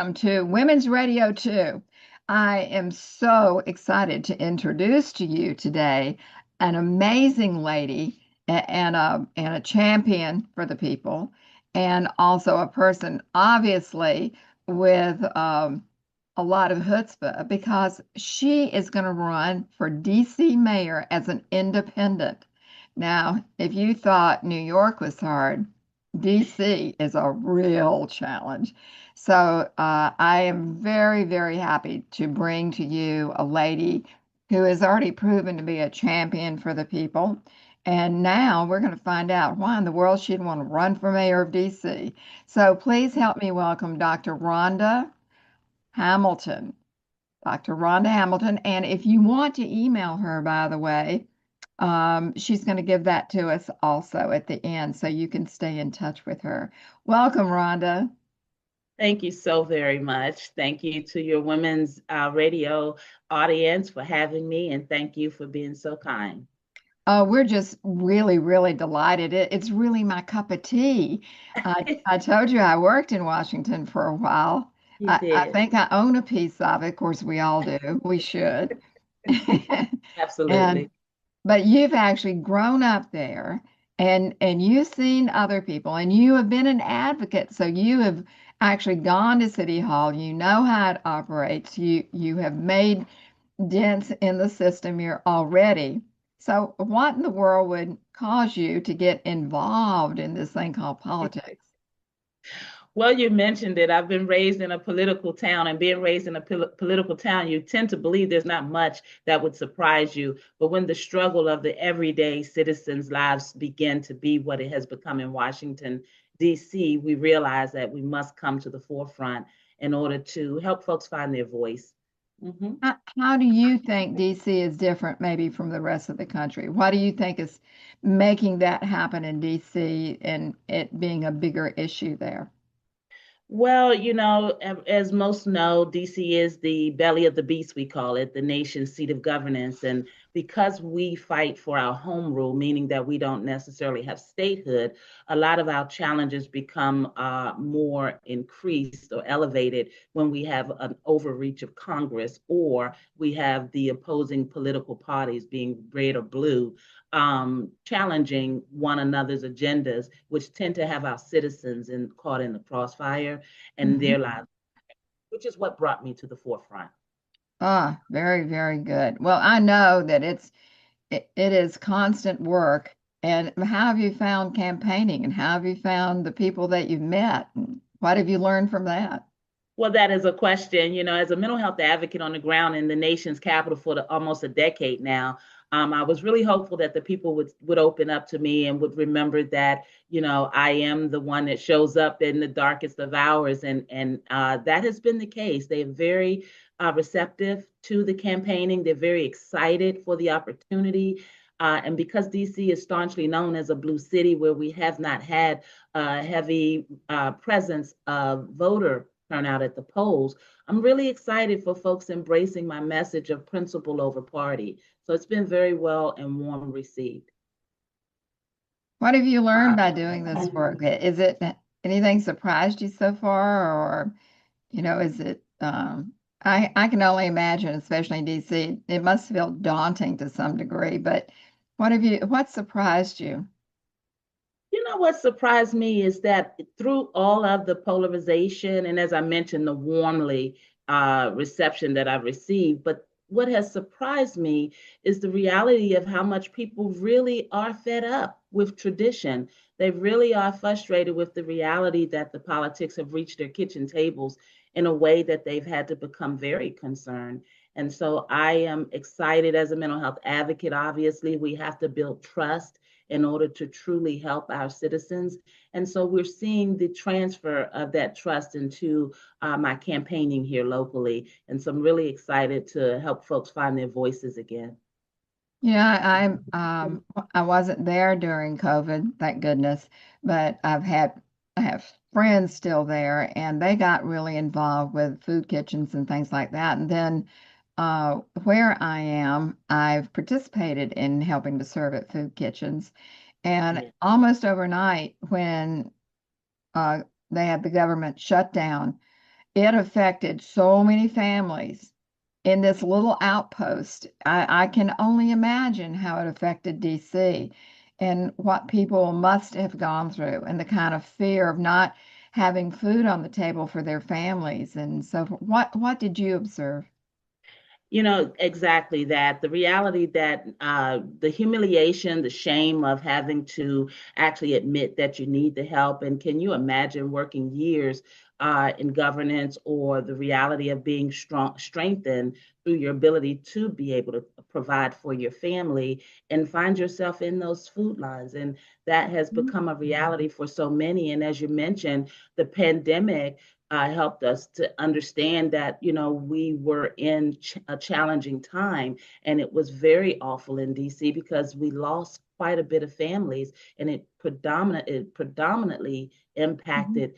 welcome to Women's Radio 2. I am so excited to introduce to you today an amazing lady and a champion for the people, and also a person, obviously, with a lot of chutzpah because she is going to run for DC mayor as an independent. Now, if you thought New York was hard, DC is a real challenge. So I am very, very happy to bring to you a lady who has already proven to be a champion for the people. And now we're going to find out why in the world she'd want to run for mayor of DC. So please help me welcome Dr. Rhonda Hamilton. Dr. Rhonda Hamilton. And if you want to email her, by the way, she's going to give that to us also at the end so you can stay in touch with her. Welcome, Rhonda. Thank you so very much. Thank you to your women's radio audience for having me, and thank you for being so kind. We're just really, really delighted. It's really my cup of tea. I told you I worked in Washington for a while. You I did. think I own a piece of it. Of course, we all do. We should. And Absolutely. but you've actually grown up there and you've seen other people and you have been an advocate. So you have actually gone to City Hall. You know how it operates. You have made dents in the system here already. So what in the world would cause you to get involved in this thing called politics? Well, you mentioned it. I've been raised in a political town, and being raised in a political town, you tend to believe there's not much that would surprise you. But when the struggle of the everyday citizens' lives begin to be what it has become in Washington, D.C., we realize that we must come to the forefront in order to help folks find their voice. Mhm. How do you think DC is different maybe from the rest of the country? What do you think is making that happen in DC and it being a bigger issue there? Well, as most know, DC is the belly of the beast, we call it, the nation's seat of governance. And because we fight for our home rule, meaning that we don't necessarily have statehood, a lot of our challenges become more increased or elevated when we have an overreach of Congress or we have the opposing political parties, being red or blue, challenging one another's agendas, which tend to have our citizens caught in the crossfire and Mhm. their lives, which is what brought me to the forefront. Ah, very, very good. Well, I know that it is constant work. And how have you found campaigning and how have you found the people that you've met? And what have you learned from that? Well, that is a question. As a mental health advocate on the ground in the nation's capital for almost a decade now, I was really hopeful that the people would open up to me and would remember that, I am the one that shows up in the darkest of hours, and that has been the case. They're very receptive to the campaigning. They're very excited for the opportunity. And because DC is staunchly known as a blue city where we have not had a heavy presence of voter turnout at the polls, I'm really excited for folks embracing my message of principle over party. So it's been very well and warm received. What have you learned by doing this work? Is it anything surprised you so far or is it I can only imagine, especially in DC, it must feel daunting to some degree, but what surprised you? What surprised me is that through all of the polarization, and as I mentioned, the warmly reception that I've received, but what has surprised me is the reality of how much people really are fed up with tradition. They really are frustrated with the reality that the politics have reached their kitchen tables in a way that they've had to become very concerned. And so I am excited as a mental health advocate. Obviously, we have to build trust in order to truly help our citizens. And so we're seeing the transfer of that trust into my campaigning here locally. And so I'm really excited to help folks find their voices again. Yeah, I wasn't there during COVID, thank goodness, but I have friends still there and they got really involved with food kitchens and things like that. And then where I am, I've participated in helping to serve at food kitchens. And Yeah. almost overnight, when uh, they had the government shut down, it affected so many families in this little outpost. I can only imagine how it affected DC and what people must have gone through and the kind of fear of not having food on the table for their families and so forth. What did you observe? You know, exactly that. The reality that the humiliation, the shame of having to actually admit that you need the help. And can you imagine working years in governance, or the reality of being strengthened through your ability to be able to provide for your family and find yourself in those food lines? And that has become a reality for so many. And as you mentioned, the pandemic helped us to understand that, you know, we were in a challenging time, and it was very awful in DC because we lost quite a bit of families, and it predominantly Mhm. impacted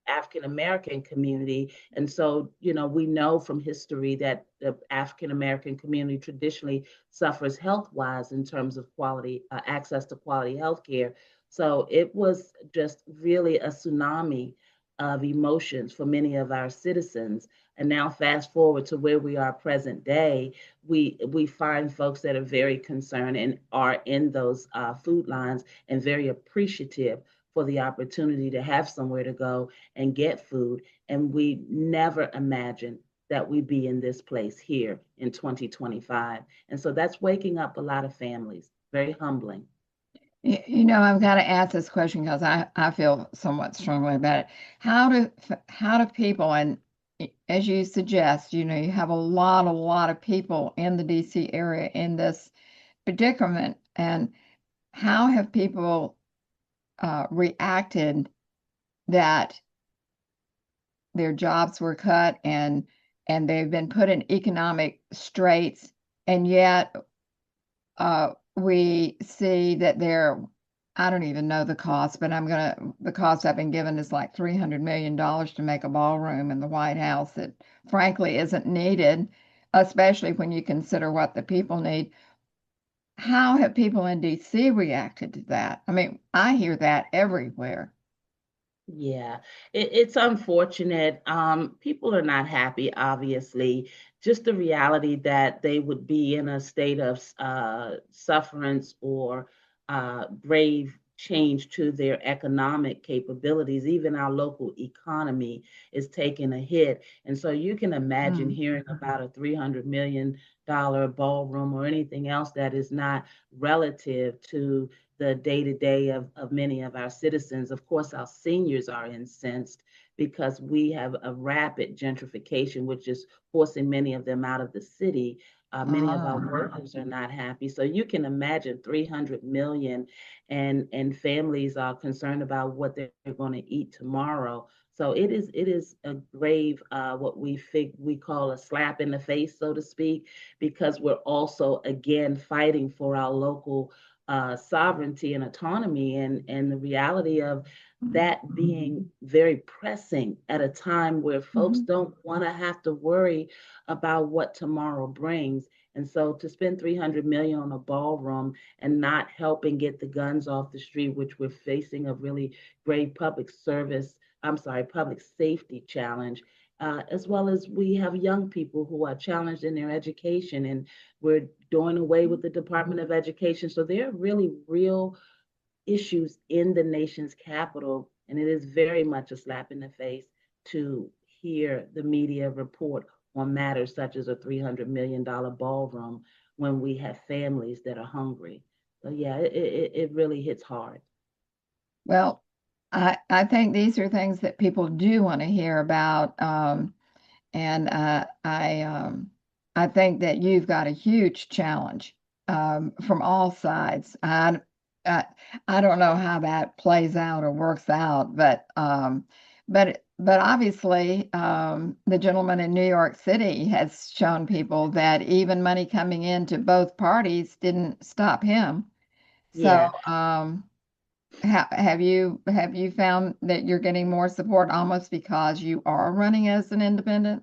African American community. And so, you know, we know from history that the African American community traditionally suffers health wise in terms of quality access to quality health care. So it was just really a tsunami of emotions for many of our citizens. And now, fast forward to where we are present day, we find folks that are very concerned and are in those food lines and very appreciative for the opportunity to have somewhere to go and get food. And we never imagined that we'd be in this place here in 2025. And so that's waking up a lot of families. Very humbling. You know, I've got to ask this question because I feel somewhat strongly about it. How do people, and as you suggest, you know, you have a lot of people in the DC area in this predicament, and how have people reacted that their jobs were cut and they've been put in economic straits, and yet we see that they're, I don't even know the cost, but the cost I've been given is like $300 million to make a ballroom in the White House that frankly isn't needed, especially when you consider what the people need. How have people in DC reacted to that? I mean, I hear that everywhere. Yeah, it's unfortunate. People are not happy, obviously. Just the reality that they would be in a state of sufferance or brave change to their economic capabilities. Even our local economy is taking a hit. And so you can imagine Mm. hearing about a $300 million ballroom or anything else that is not relative to the day to day of many of our citizens. Of course, our seniors are incensed because we have a rapid gentrification, which is forcing many of them out of the city. Many of our Ah. workers are not happy. So you can imagine 300 million, and families are concerned about what they're going to eat tomorrow. So it is a grave what we call a slap in the face, so to speak, because we're also again fighting for our local sovereignty and autonomy, and the reality of that being very pressing at a time where folks Mhm. don't want to have to worry about what tomorrow brings. And so to spend 300 million on a ballroom and not helping get the guns off the street, which we're facing a really great public safety challenge, as well as we have young people who are challenged in their education, and we're doing away with the Department of Education. So there are really real issues in the nation's capital, and it is very much a slap in the face to hear the media report on matters such as a $300 million ballroom when we have families that are hungry. So yeah, it really hits hard. Well, I think these are things that people do want to hear about. And I think that you've got a huge challenge from all sides. I I don't know how that plays out or works out, but obviously the gentleman in New York City has shown people that even money coming into both parties didn't stop him. So Yeah. have you found that you're getting more support almost because you are running as an independent?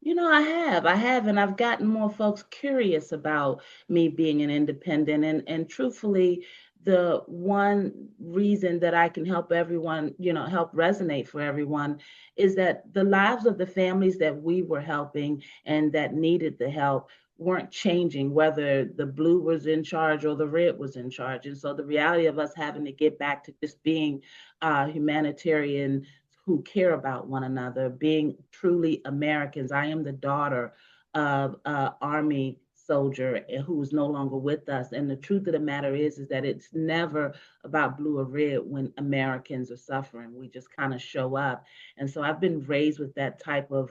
You know, I have, and I've gotten more folks curious about me being an independent. And truthfully, the one reason that I can help everyone, help resonate for everyone is that the lives of the families that we were helping and that needed the help weren't changing, whether the blue was in charge or the red was in charge. And so the reality of us having to get back to just being humanitarian who care about one another, being truly Americans. I am the daughter of Army soldier who is no longer with us. And the truth of the matter is that it's never about blue or red when Americans are suffering. We just kind of show up. And so I've been raised with that type of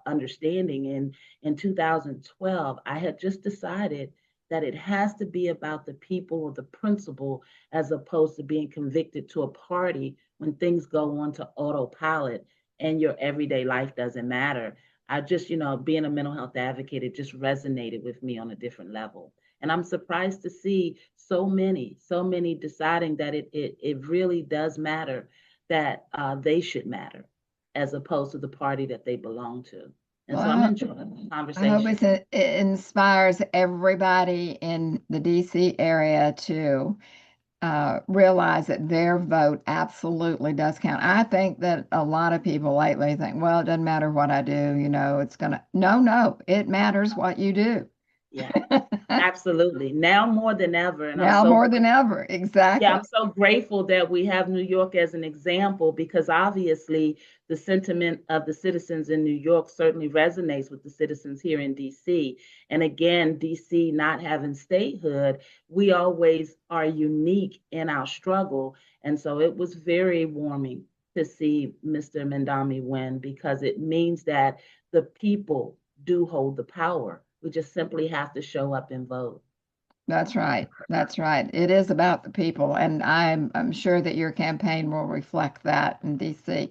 understanding. And in 2012, I had just decided that it has to be about the people or the principle as opposed to being convicted to a party when things go on to autopilot and your everyday life doesn't matter. I just, being a mental health advocate, it just resonated with me on a different level. And I'm surprised to see so many deciding that it really does matter that they should matter as opposed to the party that they belong to. And so I'm Well, enjoying the I hope conversation. it inspires everybody in the DC area to realize that their vote absolutely does count. I think that a lot of people lately think, well, it doesn't matter what I do, it's gonna. No, no, it matters what you do. Yeah, absolutely. Now more than ever. And I'm Now so more grateful. than ever. Yeah, Exactly. I'm so grateful that we have New York as an example because obviously the sentiment of the citizens in New York certainly resonates with the citizens here in DC. And again, DC not having statehood, we always are unique in our struggle. And so it was very warming to see Mr. Mandami win because it means that the people do hold the power. We just simply have to show up and vote. That's right. That's right. It is about the people, and I'm sure that your campaign will reflect that in DC.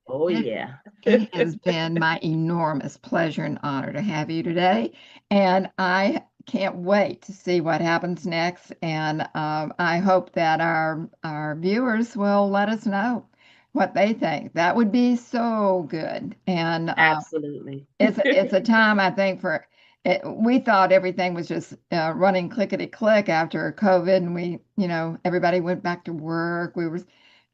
Oh, It, yeah. it has been my enormous pleasure and honor to have you today, and I can't wait to see what happens next. And I hope that our viewers will let us know what they think. That would be so good. And Absolutely. it's a time I think for it, we thought everything was just running clickety click after COVID, and everybody went back to work.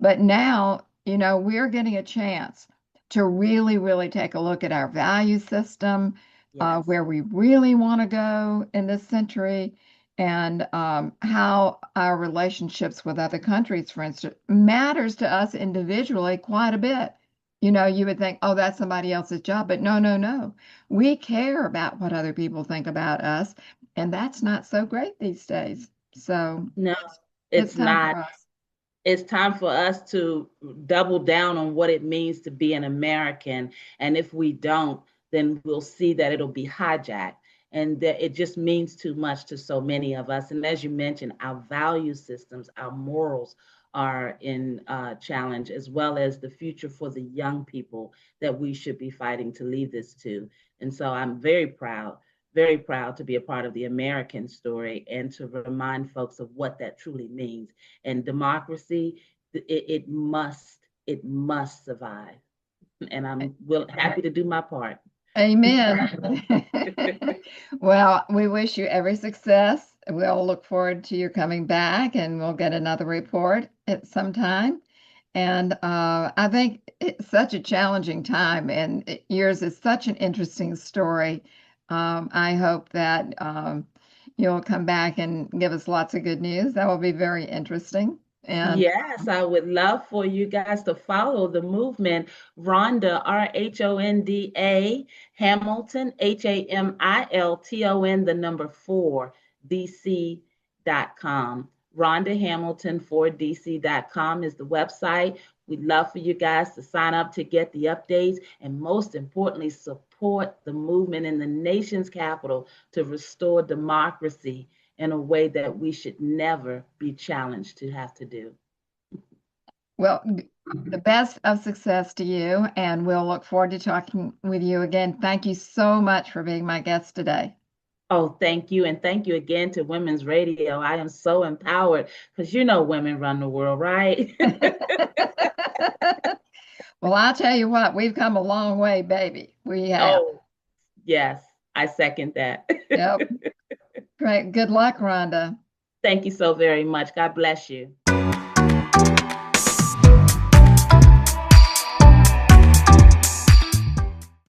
But now we're getting a chance to really, really take a look at our value system, Yes. where we really want to go in this century, and how our relationships with other countries, for instance, matters to us individually quite a bit. You would think, oh, that's somebody else's job, but no, no, no. We care about what other people think about us, and that's not so great these days. So No, it's it's time for not. us. It's time for us to double down on what it means to be an American. And if we don't, then we'll see that it'll be hijacked. And that it just means too much to so many of us. And as you mentioned, our value systems, our morals are in challenge, as well as the future for the young people that we should be fighting to leave this to. And so I'm very proud to be a part of the American story and to remind folks of what that truly means. And democracy, it must survive. And happy to do my part. Amen. Well, we wish you every success. We'll look forward to your coming back, and we'll get another report at some time. And I think it's such a challenging time, and yours is such an interesting story. I hope that you'll come back and give us lots of good news. That will be very interesting. And Yes, I would love for you guys to follow the movement. Rhonda, Rhonda, Hamilton, Hamilton, the number 4, DC.com. Rhonda Hamilton for DC.com is the website. We'd love for you guys to sign up to get the updates and most importantly, support the movement in the nation's capital to restore democracy in a way that we should never be challenged to have to do. well, the best of success to you, and we'll look forward to talking with you again. Thank you so much for being my guest today. Oh, thank you. And thank you again to Women's Radio. I am so empowered because women run the world, right? Well, I'll tell you what, we've come a long way, baby. We have. Oh, yes, I second that. Yep. Great. Good luck, Rhonda. Thank you so very much. God bless you.